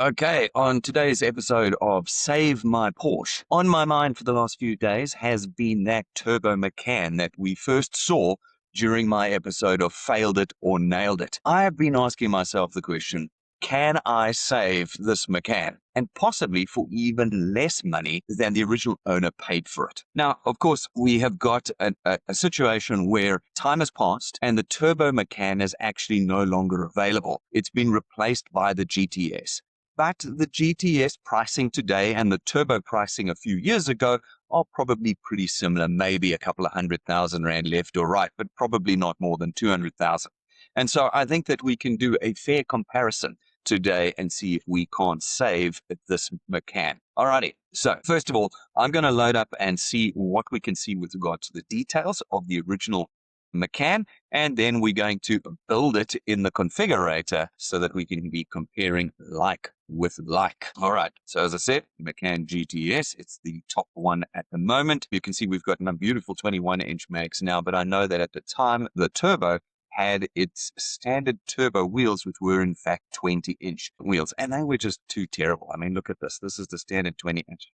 Okay, on today's episode of Save My Porsche, on my mind for the last few days has been that turbo Macan that we first saw during my episode of Failed It or Nailed It. I have been asking myself the question, can I save this Macan? And possibly for even less money than the original owner paid for it. Now, of course, we have got a situation where time has passed and the turbo Macan is actually no longer available. It's been replaced by the GTS. But the GTS pricing today and the turbo pricing a few years ago are probably pretty similar, maybe a couple of 100,000 Rand left or right, but probably not more than 200,000. And so I think that we can do a fair comparison today and see if we can't save this Macan. Alrighty, so first of all, I'm going to load up and see what we can see with regard to the details of the original Macan, and then we're going to build it in the configurator so that we can be comparing like with like. All right, so as I said, Macan GTS, it's the top one at the moment. You can see we've got a beautiful 21-inch mags now, but I know that at the time, the turbo had its standard turbo wheels, which were in fact 20-inch wheels, and they were just too terrible. I mean, look at this. This is the standard 20-inch.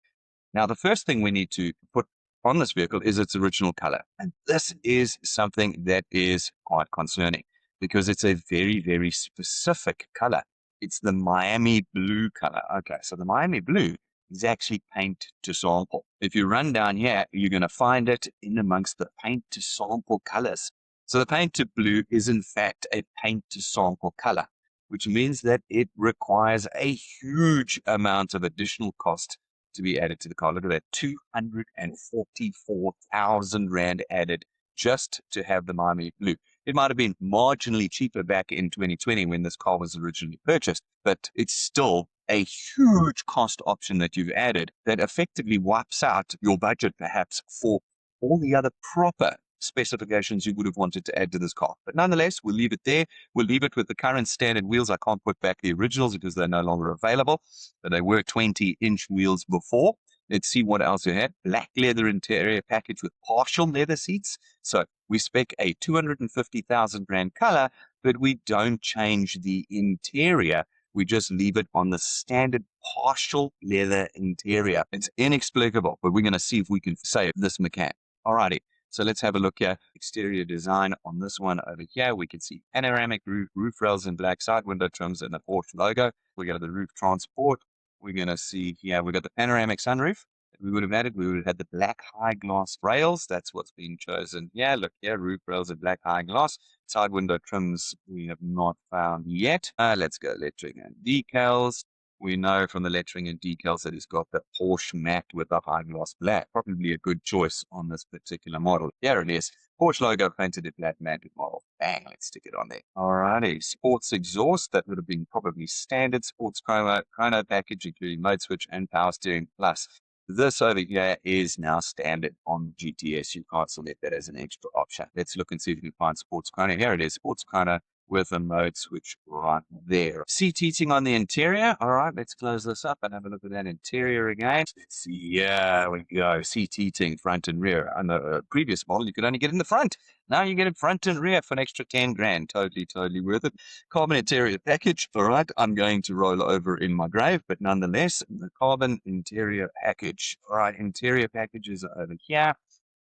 Now, the first thing we need to put on this vehicle is its original color. And this is something that is quite concerning because it's a very, very specific color. It's the Miami blue color. Okay, so the Miami blue is actually paint to sample. If you run down here, you're going to find it in amongst the paint to sample colors. So the paint to blue is in fact a paint to sample color, which means that it requires a huge amount of additional cost to be added to the car. Look at that, 244,000 Rand added just to have the Miami blue. It might have been marginally cheaper back in 2020 when this car was originally purchased, but it's still a huge cost option that you've added that effectively wipes out your budget perhaps for all the other proper specifications you would have wanted to add to this car. But nonetheless, we'll leave it there. We'll leave it with the current standard wheels. I can't put back the originals because they're no longer available, but they were 20-inch wheels before. Let's see what else we had. Black leather interior package with partial leather seats. So we spec a 250,000 Rand color, but we don't change the interior. We just leave it on the standard partial leather interior. It's inexplicable, but we're going to see if we can save this Macan. Alrighty. So let's have a look here. Exterior design on this one over here. We can see panoramic roof rails in black, side window trims, and the Porsche logo. We got the roof transport. We're going to see here, we got the panoramic sunroof that we would have added. We would have had the black high glass rails. That's what's been chosen. Yeah, look here, roof rails in black high glass. Side window trims we have not found yet. Let's go lettering and decals. We know from the lettering and decals that it's got the Porsche matte with the high gloss black. Probably a good choice on this particular model. Here it is. Porsche logo painted in black matte model. Bang, let's stick it on there. Alrighty, sports exhaust. That would have been probably standard sports chrono package, including mode switch and power steering plus. This over here is now standard on GTS. You can't select that as an extra option. Let's look and see if we can find sports chrono. Here it is, sports chrono with a mode switch right there. Seat heating on the interior. All right, let's close this up and have a look at that interior again. Let's see. Yeah, we go. Seat heating front and rear. On the previous model, you could only get in the front. Now you get it front and rear for an extra 10 grand. Totally worth it. Carbon interior package. All right, I'm going to roll over in my grave, but nonetheless, the carbon interior package. All right, interior packages are over here.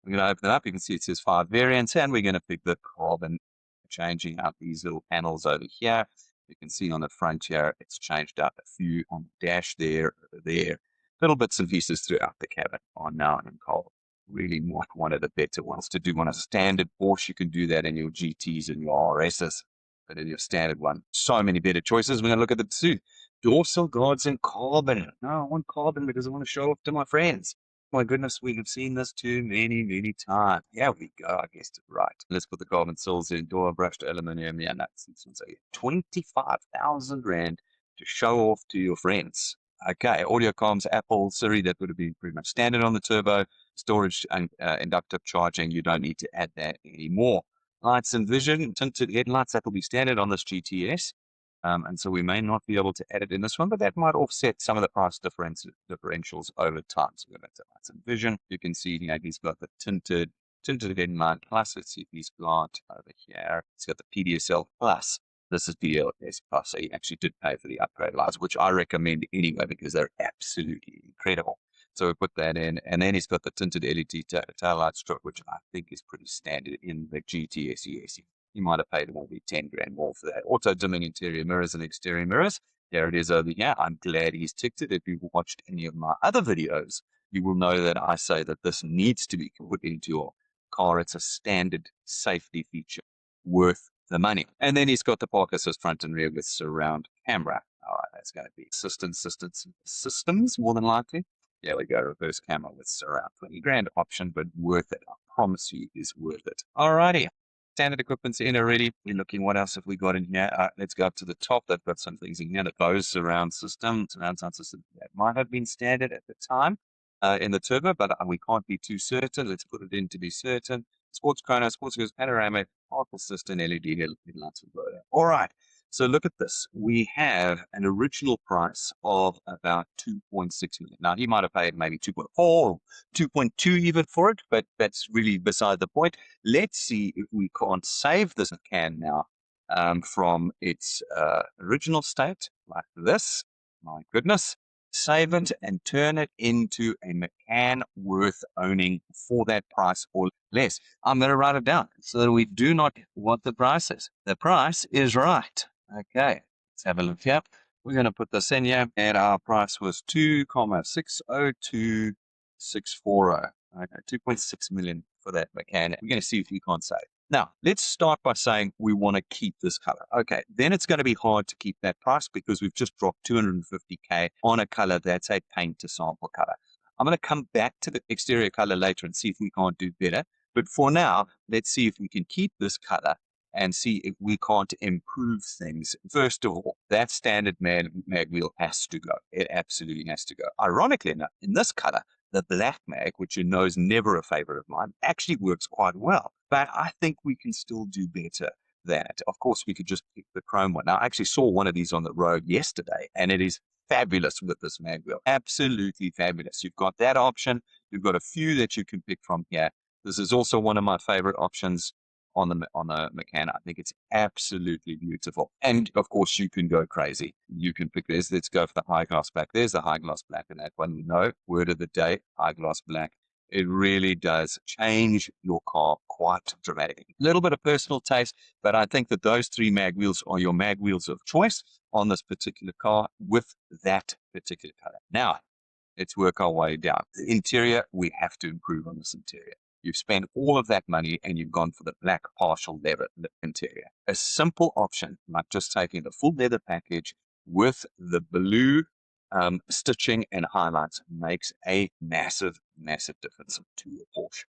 We're going to open it up. You can see it says 5 variants, and we're going to pick the carbon, changing out these little panels over here. You can see on the front here, it's changed up a few on the dash there. Little bits and pieces throughout the cabin are now in cold. Really one of the better ones to do on a standard Porsche. You can do that in your GTs and your RSs, but in your standard one, so many better choices. We're going to look at the two. Dorsal guards in carbon. No, I want carbon because I want to show off to my friends. My goodness, we have seen this too many times. Here we go. I guessed it right. Let's put the carbon sills in. Door brushed aluminium. Yeah, that's 25,000 Rand to show off to your friends. Okay, audio comms, Apple, Siri, that would have been pretty much standard on the turbo. Storage and inductive charging, you don't need to add that anymore. Lights and vision, tinted headlights, that will be standard on this GTS. And so we may not be able to add it in this one, but that might offset some of the price differentials over time. So we're going to lights and vision. You can see here he's got the tinted headlight plus. Let's see if he's got over here. He's got the PDSL plus. This is DLS Plus, so he actually did pay for the upgrade lights, which I recommend anyway because they're absolutely incredible. So we put that in, and then he's got the tinted LED tail light strip, which I think is pretty standard in the GTS. You might have paid maybe 10 grand more for that. Auto dimming interior mirrors and exterior mirrors. There it is over here. I'm glad he's ticked it. If you've watched any of my other videos, you will know that I say that this needs to be put into your car. It's a standard safety feature worth the money. And then he's got the park assist front and rear with surround camera. All right, that's going to be systems more than likely. There we go, reverse camera with surround. 20 grand option, but worth it. I promise you is worth it. Alrighty. Standard equipment's in already. We're looking, what else have we got in here? Let's go up to the top. They've got some things in here. The Bose surround system, surround sound system. That might have been standard at the time in the turbo, but we can't be too certain. Let's put it in to be certain. Sports chrono, sports goes panoramic, park assist, and LED headlights. All right. So look at this. We have an original price of about 2.6 million. Now, he might have paid maybe 2.4, 2.2 even for it, but that's really beside the point. Let's see if we can't save this Macan now from its original state, like this. My goodness. Save it and turn it into a Macan worth owning for that price or less. I'm going to write it down so that we do not what the price is. The price is right. Okay, let's have a look here. We're going to put this in here, and our price was 2,602,640. Okay, 2.6 million for that Macan. We're going to see if we can't save. Now, let's start by saying we want to keep this color. Okay, then it's going to be hard to keep that price because we've just dropped 250K on a color that's a paint to sample color. I'm going to come back to the exterior color later and see if we can't do better. But for now, let's see if we can keep this color and see if we can't improve things. First of all, that standard mag wheel has to go. It absolutely has to go. Ironically enough, in this color, the black mag, which you know is never a favorite of mine, actually works quite well. But I think we can still do better than it. Of course, we could just pick the chrome one. Now, I actually saw one of these on the road yesterday, and it is fabulous with this mag wheel. Absolutely fabulous. You've got that option. You've got a few that you can pick from here. This is also one of my favorite options on the Macan. I think it's absolutely beautiful. And of course, you can go crazy. You can pick this. Let's go for the high gloss black. There's the high gloss black in that one. No, word of the day, high gloss black. It really does change your car quite dramatically. A little bit of personal taste, but I think that those three mag wheels are your mag wheels of choice on this particular car with that particular color. Now, let's work our way down. The interior, we have to improve on this interior. You've spent all of that money and you've gone for the black partial leather interior. A simple option, like just taking the full leather package with the blue stitching and highlights, makes a massive, massive difference to your Porsche.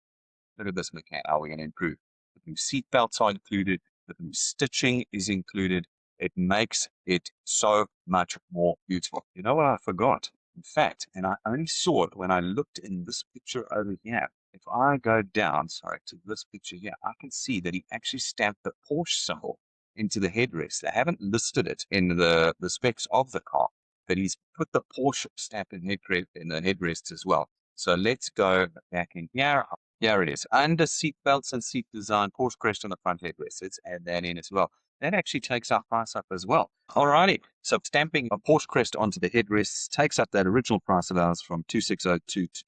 Look at this Macan. How are we going to improve? The new seat belts are included. The new stitching is included. It makes it so much more beautiful. You know what I forgot? In fact, and I only saw it when I looked in this picture over here. If I go down, to this picture here, I can see that he actually stamped the Porsche symbol into the headrest. They haven't listed it in the specs of the car, but he's put the Porsche stamp in the headrests as well. So let's go back in here. Here it is. Under seat belts and seat design, Porsche crest on the front headrest. Let's add that in as well. That actually takes our price up as well. Alrighty, so stamping a Porsche crest onto the headrests takes up that original price of ours from 2,602 to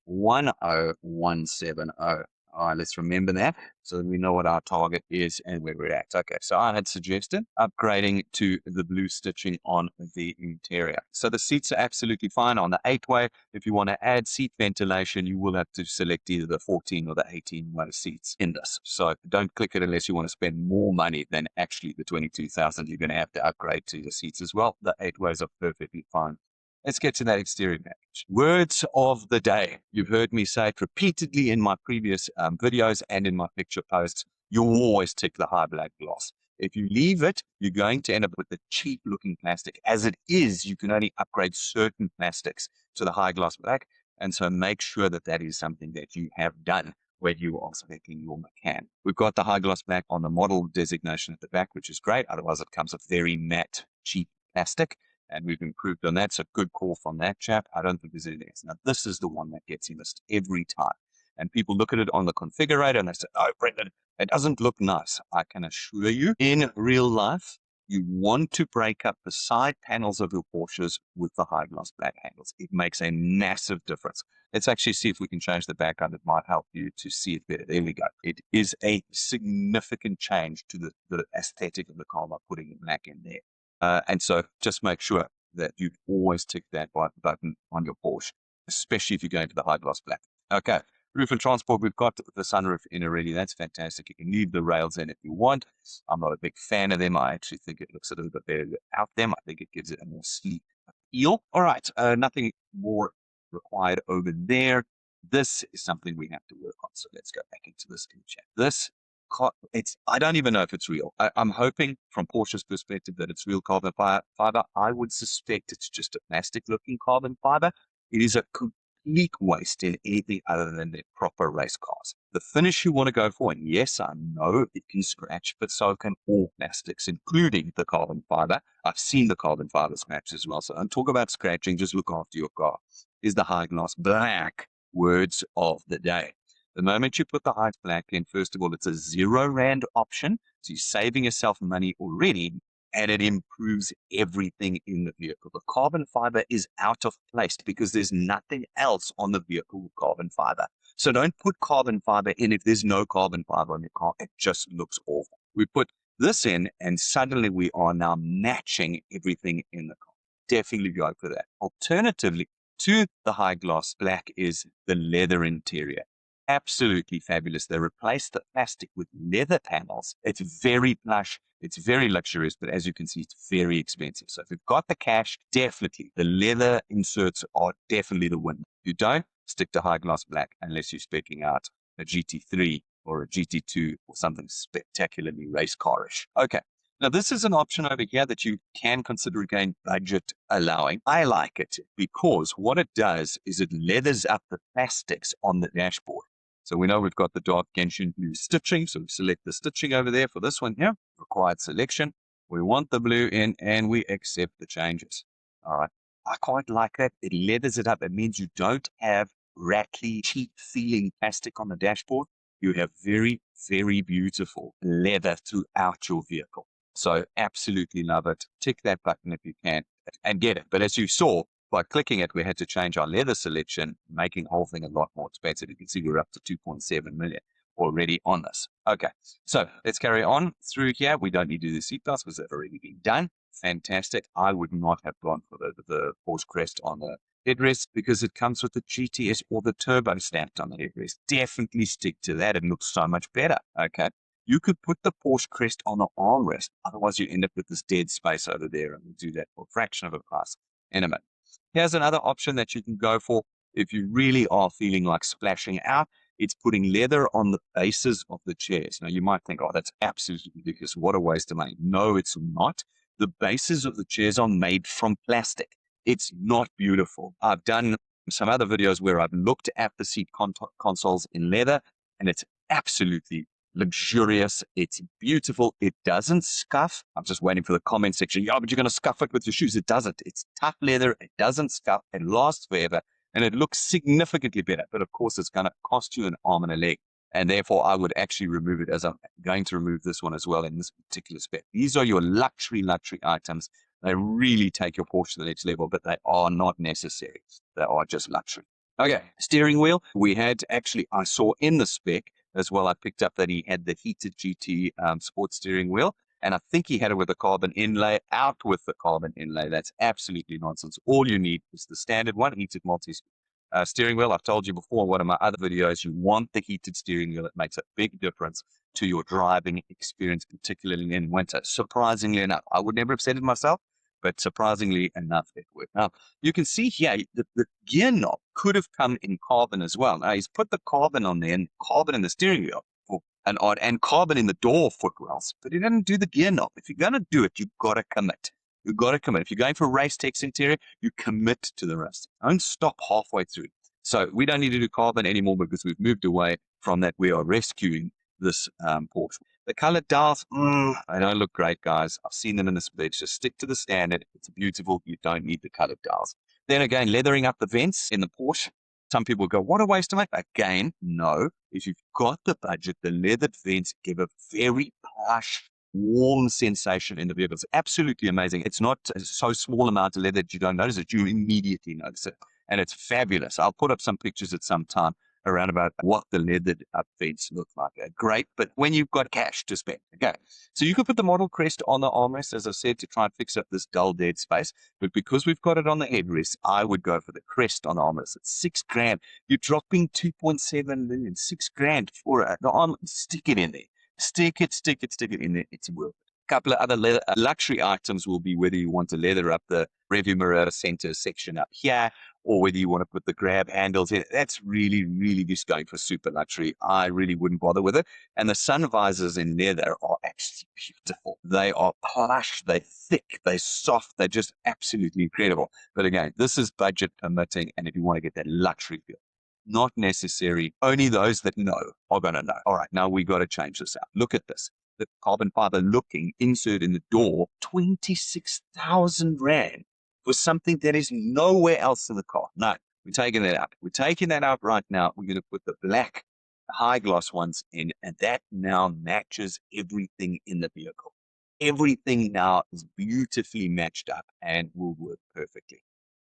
2,610,170. All right, let's remember that so that we know what our target is and where we're at. Okay, so I had suggested upgrading to the blue stitching on the interior. So the seats are absolutely fine on the 8-way. If you want to add seat ventilation, you will have to select either the 14 or the 18-way seats in this. So don't click it unless you want to spend more money than actually the 22,000 you're going to have to upgrade to the seats as well. The 8-ways are perfectly fine. Let's get to that exterior package. Words of the day. You've heard me say it repeatedly in my previous videos and in my picture posts. You always tick the high black gloss. If you leave it, you're going to end up with the cheap looking plastic. As it is, you can only upgrade certain plastics to the high gloss black. And so make sure that that is something that you have done when you are selecting your Macan. We've got the high gloss black on the model designation at the back, which is great. Otherwise, it comes with very matte, cheap plastic. And we've improved on that. So good call from that chap. I don't think there's anything else. Now, this is the one that gets you missed every time. And people look at it on the configurator and they say, oh, Brendan, it doesn't look nice. I can assure you, in real life, you want to break up the side panels of your Porsches with the high gloss black handles. It makes a massive difference. Let's actually see if we can change the background. It might help you to see it better. There we go. It is a significant change to the aesthetic of the car by putting the black in there. And so just make sure that you always tick that button on your Porsche, especially if you're going to the high gloss black. Okay. Roof and transport, we've got the sunroof in already. That's fantastic. You can leave the rails in if you want. I'm not a big fan of them. I actually think it looks a little bit better without them. I think it gives it a more sleek feel. All right, nothing more required over there. This is something we have to work on. So let's go back into this in chat. This, I don't even know if it's real. I'm hoping from Porsche's perspective that it's real carbon fiber. I would suspect it's just a plastic-looking carbon fiber. It is a complete waste in anything other than their proper race cars. The finish you want to go for, and yes, I know it can scratch, but so can all plastics, including the carbon fiber. I've seen the carbon fiber scratch as well. So don't talk about scratching, just look after your car. Is the high gloss black words of the day. The moment you put the high black in, first of all, it's a R0 option. So you're saving yourself money already, and it improves everything in the vehicle. The carbon fiber is out of place because there's nothing else on the vehicle with carbon fiber. So don't put carbon fiber in if there's no carbon fiber on your car. It just looks awful. We put this in, and suddenly we are now matching everything in the car. Definitely go for that. Alternatively to the high gloss black is the leather interior. Absolutely fabulous. They replaced the plastic with leather panels. It's very plush. It's very luxurious, but as you can see, it's very expensive. So if you've got the cash, definitely the leather inserts are definitely the win. If you don't, stick to high gloss black unless you're speccing out a GT3 or a GT2 or something spectacularly race carish. Okay. Now, this is an option over here that you can consider again budget allowing. I like it because what it does is it leathers up the plastics on the dashboard. So we know we've got the dark Gentian blue stitching. So we select the stitching over there for this one here, required selection. We want the blue in and we accept the changes. All right. I quite like that. It leathers it up. It means you don't have rattly, cheap feeling plastic on the dashboard. You have very, very beautiful leather throughout your vehicle. So absolutely love it. Tick that button if you can and get it. But as you saw, by clicking it, we had to change our leather selection, making the whole thing a lot more expensive. You can see we're up to 2.7 million already on this. Okay, so let's carry on through here. We don't need to do the seatbelts because they've already been done. Fantastic. I would not have gone for the Porsche crest on the headrest because it comes with the GTS or the turbo stamped on the headrest. Definitely stick to that. It looks so much better. Okay. You could put the Porsche crest on the armrest. Otherwise, you end up with this dead space over there, and we'll do that for a fraction of a price in a minute. Here's another option that you can go for if you really are feeling like splashing out. It's putting leather on the bases of the chairs. Now, you might think, oh, that's absolutely ridiculous. What a waste of money. No, it's not. The bases of the chairs are made from plastic. It's not beautiful. I've done some other videos where I've looked at the seat consoles in leather, and it's absolutely luxurious. It's beautiful. It doesn't scuff. I'm just waiting for the comment section. Yeah, but you're going to scuff it with your shoes. It doesn't. It's tough leather. It doesn't scuff. It lasts forever. And it looks significantly better. But of course, it's going to cost you an arm and a leg. And therefore, I would actually remove it, as I'm going to remove this one as well in this particular spec. These are your luxury items. They really take your Porsche to the next level, but they are not necessary. They are just luxury. Okay, steering wheel. We had actually, I saw in the spec as well, I picked up that he had the heated GT sports steering wheel. And I think he had it with a carbon inlay. Out with the carbon inlay. That's absolutely nonsense. All you need is the standard one, heated steering wheel. I've told you before in one of my other videos, you want the heated steering wheel. It makes a big difference to your driving experience, particularly in winter. Surprisingly enough, I would never have said it myself, but surprisingly enough, it worked. Now, you can see here, the gear knob could have come in carbon as well. Now, he's put the carbon on there, and carbon in the steering wheel, and carbon in the door footwells, but he didn't do the gear knob. If you're going to do it, you've got to commit. You've got to commit. If you're going for race text interior, you commit to the rest. Don't stop halfway through. So we don't need to do carbon anymore because we've moved away from that. We are rescuing this Porsche. The colored dials, they don't look great, guys. I've seen them in the splits. Just stick to the standard. It's beautiful. You don't need the colored dials. Then again, leathering up the vents in the Porsche. Some people go, what a waste of money. Again, no. If you've got the budget, the leathered vents give a very plush, warm sensation in the vehicle. It's absolutely amazing. It's not so small amount of leather that you don't notice it. You immediately notice it. And it's fabulous. I'll put up some pictures at some time around about what the leathered up vents look like. Great, but when you've got cash to spend. Okay, so you could put the model crest on the armrest, as I said, to try and fix up this dull dead space. But because we've got it on the headrest, I would go for the crest on the armrest. It's $6,000. You're dropping 2.7 million, $6,000 for the arm. Stick it in there. Stick it in there. It's worth it. Couple of other luxury items will be whether you want to leather up the rearview mirror center section up here, or whether you want to put the grab handles in. That's really, really just going for super luxury. I really wouldn't bother with it. And the sun visors in leather are actually beautiful. They are plush, they're thick, they're soft, they're just absolutely incredible. But again, this is budget permitting, and if you want to get that luxury feel, not necessary. Only those that know are going to know. All right, now we got to change this out. Look at this. The carbon fiber looking insert in the door, 26,000 Rand for something that is nowhere else in the car. No, we're taking that out. We're taking that out right now. We're going to put the black high gloss ones in, and that now matches everything in the vehicle. Everything now is beautifully matched up and will work perfectly.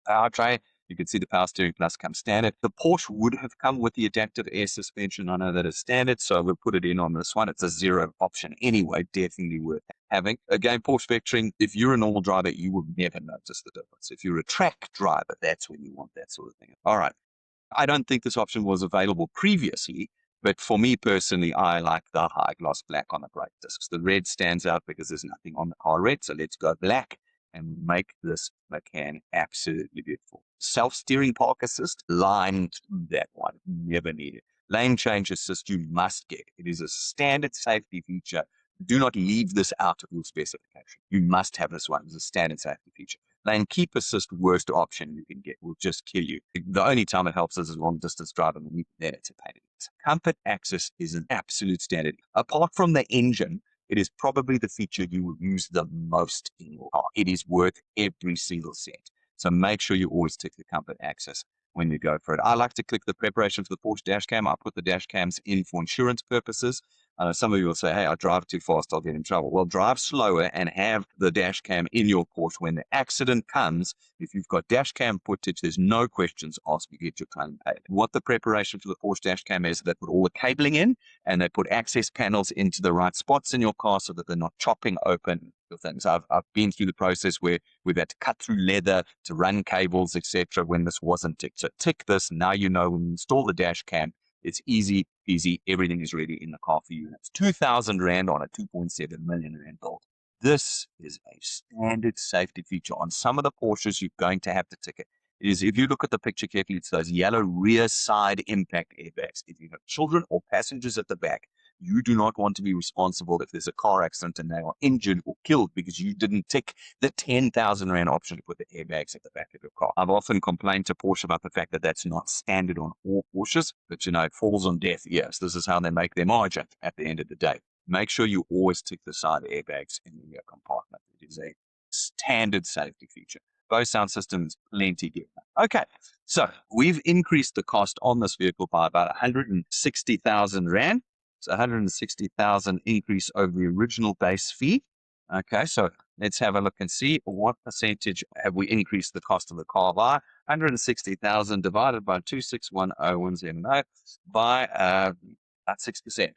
Powertrain, you can see the Power Steering Plus comes standard. The Porsche would have come with the adaptive air suspension. I know that is standard, so we'll put it in on this one. It's a zero option anyway, definitely worth having. Again, Porsche Vectoring, if you're a normal driver, you will never notice the difference. If you're a track driver, that's when you want that sort of thing. All right. I don't think this option was available previously, but for me personally, I like the high gloss black on the brake discs. The red stands out because there's nothing on the car red, so let's go black and make this Macan absolutely beautiful. Self-steering park assist, line that one, never needed. Lane change assist, you must get. It is a standard safety feature. Do not leave this out of your specification. You must have this one as a standard safety feature. Lane keep assist, worst option you can get, will just kill you. The only time it helps is long distance driving, and then it's a pain in the ass. Comfort access is an absolute standard. Apart from the engine, it is probably the feature you will use the most in your car. It is worth every single cent. So make sure you always tick the comfort access when you go for it. I like to click the preparation for the Porsche dash cam. I put the dash cams in for insurance purposes. Some of you will say, hey, I drive too fast, I'll get in trouble. Well, drive slower and have the dash cam in your Porsche. When the accident comes, if you've got dash cam footage, there's no questions asked. You get your claim paid. What the preparation for the Porsche dash cam is, they put all the cabling in, and they put access panels into the right spots in your car so that they're not chopping open things. I've been through the process where we've had to cut through leather to run cables, etc. when this wasn't ticked. So tick this. Now you know when you install the dash cam, it's easy peasy. Everything is ready in the car for you. And it's 2,000 Rand on a 2.7 million Rand build. This is a standard safety feature. On some of the Porsches, you're going to have to tick it. It is, if you look at the picture carefully, it's those yellow rear side impact airbags. If you have children or passengers at the back, you do not want to be responsible if there's a car accident and they are injured or killed because you didn't tick the 10,000 Rand option to put the airbags at the back of your car. I've often complained to Porsche about the fact that that's not standard on all Porsches, but it falls on deaf ears. This is how they make their margin at the end of the day. Make sure you always tick the side airbags in the rear compartment. It is a standard safety feature. Both sound systems, plenty different. Okay, so we've increased the cost on this vehicle by about 160,000 Rand. It's 160,000 increase over the original base fee. Okay, so let's have a look and see what percentage have we increased the cost of the car by. 160,000 divided by 2610170 by about 6%.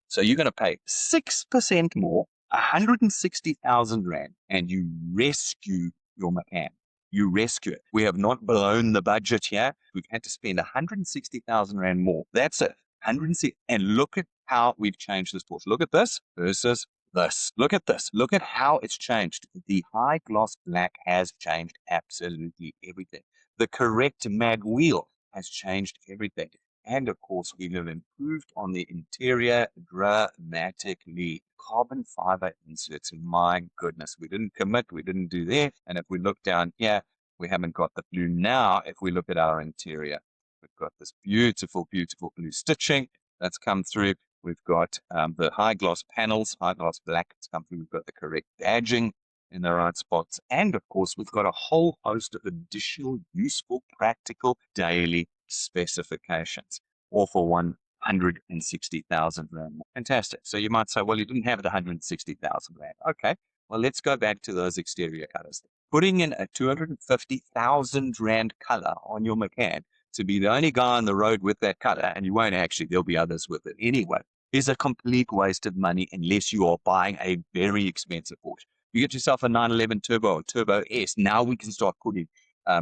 So you're going to pay 6% more, 160,000 Rand, and you rescue your Macan. You rescue it. We have not blown the budget here. We've had to spend 160,000 Rand more. That's it. 160, and look at how we've changed this Porsche. Look at this versus this. Look at this. Look at how it's changed. The high gloss black has changed absolutely everything. The correct mag wheel has changed everything. And of course, we have improved on the interior dramatically. Carbon fiber inserts, my goodness, we didn't commit, we didn't do that. And if we look down here, we haven't got the blue. Now, if we look at our interior, we've got this beautiful, beautiful blue stitching that's come through. We've got the high gloss panels, high gloss black that's come through. We've got the correct badging in the right spots. And of course, we've got a whole host of additional useful, practical, daily specifications, all for 160,000 Rand. Fantastic. So you might say, well, you didn't have the 160,000 Rand. Okay, well, let's go back to those exterior colors. Putting in a 250,000 Rand color on your Macan to be the only guy on the road with that color, and you won't actually, there'll be others with it anyway, is a complete waste of money unless you are buying a very expensive Porsche. You get yourself a 911 Turbo or Turbo S, now we can start putting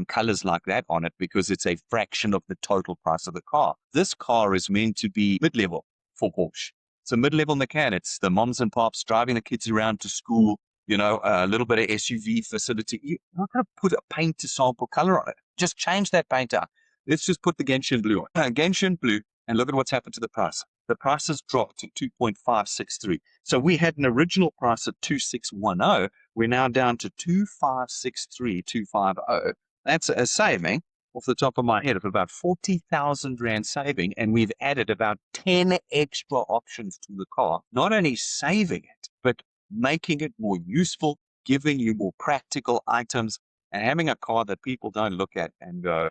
colors like that on it because it's a fraction of the total price of the car. This car is meant to be mid-level for Porsche. It's a mid-level Macan. It's the moms and pops driving the kids around to school, a little bit of SUV facility. You're not going to put a paint to sample color on it. Just change that paint out. Let's just put the Gentian blue on. Gentian blue, and look at what's happened to the price. The price has dropped to 2.563. So we had an original price of 2,610. We're now down to 2,563, 250. That's a saving off the top of my head of about 40,000 Rand saving, and we've added about 10 extra options to the car. Not only saving it, but making it more useful, giving you more practical items, and having a car that people don't look at and go,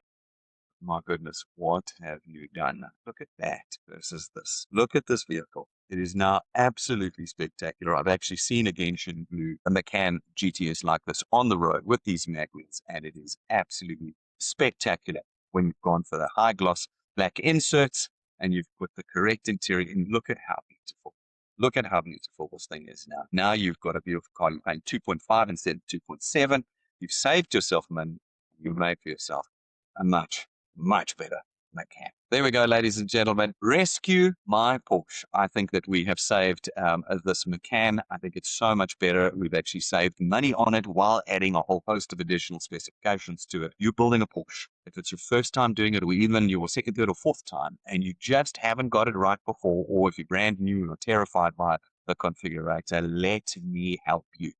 my goodness, what have you done? Look at that versus this. Look at this vehicle. It is now absolutely spectacular. I've actually seen a Gentian blue, a Macan GTS like this on the road with these magnets, and it is absolutely spectacular when you've gone for the high gloss black inserts and you've put the correct interior in. Look at how beautiful. Look at how beautiful this thing is now. Now you've got a beautiful car. You're paying 2.5 instead of 2.7. You've saved yourself money. You've made for yourself a much better Macan. There we go, ladies and gentlemen. Rescue my Porsche. I think that we have saved this Macan. I think it's so much better. We've actually saved money on it while adding a whole host of additional specifications to it. You're building a Porsche. If it's your first time doing it, or even your second, third, or fourth time, and you just haven't got it right before, or if you're brand new or terrified by the configurator, let me help you.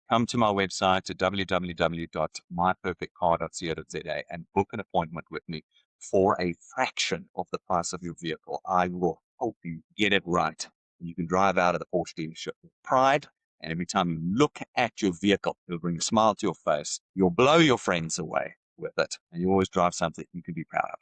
Come to my website at www.myperfectcar.co.za and book an appointment with me for a fraction of the price of your vehicle. I will help you get it right. You can drive out of the Porsche dealership with pride, and every time you look at your vehicle, it'll bring a smile to your face. You'll blow your friends away with it, and you always drive something you can be proud of.